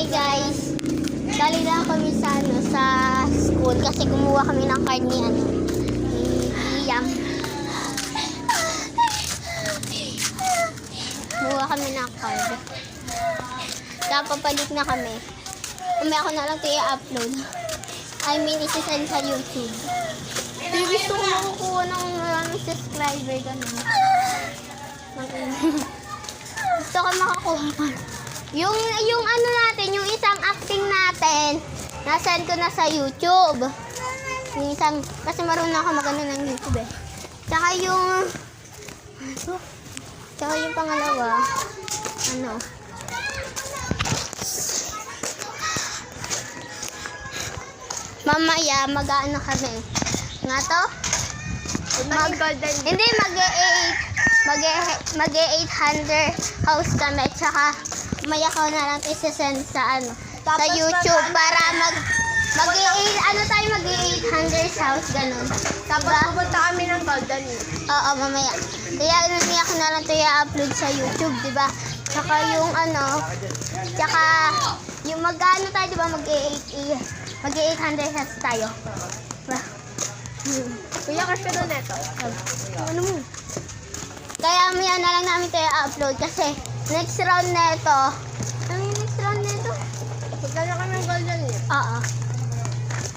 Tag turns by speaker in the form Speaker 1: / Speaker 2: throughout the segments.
Speaker 1: Hi guys, galing lang kami sa school kasi kumuha kami ng card ni Liam. Kumuha kami ng card. Tapos papalit na kami. Kami ako na lang ito i-upload. I mean, isi-send sa YouTube. Pero gusto ko makukuha ng maraming subscriber ganun. Gusto ko makakuha pa. Yung ano natin, yung isang acting natin, nasend ko na sa YouTube. Yung isang, kasi marunong ako magano ng YouTube eh. Tsaka yung pangalawa, mamaya mag-aano kami. Nga to? Hindi, mag-800 house kami. Tsaka maya ko na lang isasend sa sa YouTube para mag-800 house ganun.
Speaker 2: Tapos pupunta kami ng Golden Hill.
Speaker 1: Oo, mamaya. Kaya maya ko na lang ito i-upload sa YouTube, di ba? Tsaka yung tsaka yung mag-ano tayo, di ba? Mag-800 house tayo.
Speaker 2: Kuya, kasi doon ito.
Speaker 1: Ano mo? Kaya maya na lang namin ito i-upload kasi next round na ito. Ano yung next round na ito?
Speaker 2: Punta na kami ng Golden Hill.
Speaker 1: Oo.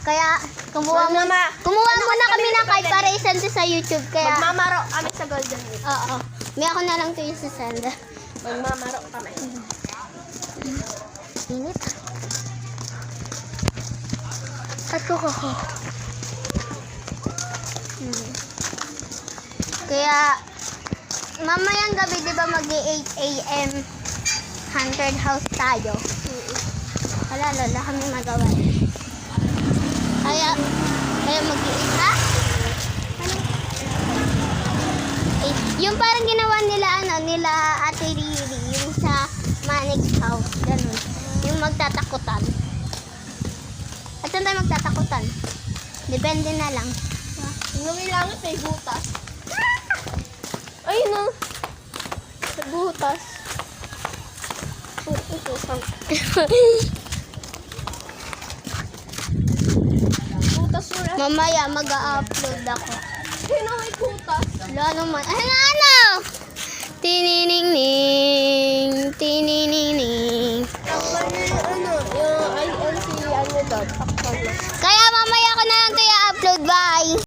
Speaker 1: Kaya kumuha muna kami ng card para isend sa YouTube. Kaya
Speaker 2: Magmamaro kami sa Golden Hill.
Speaker 1: oo. May ako na lang ito isasend.
Speaker 2: Magmamaro kami.
Speaker 1: Init. Katok ako. Kaya mamayang gabi, di ba, mag-8 AM 100 house tayo. Wala kami magawa. Kaya mag-8 ha? Yung parang ginawa nila Ate Riri, yung sa Manix house, ganun. Yung magtatakutan. At saan tayo magtatakutan? Depende na lang.
Speaker 2: Yung langit may butas. Ay, no. May butas. Butas mo rin.
Speaker 1: Mamaya mag-upload ako.
Speaker 2: Sino may butas?
Speaker 1: Wala naman. Ay, ano? Tinining-ning. Tinining-ning.
Speaker 2: Takpan niya yung INC doon. Takpan mo.
Speaker 1: Kaya mamaya ko na lang ito i-upload. Bye!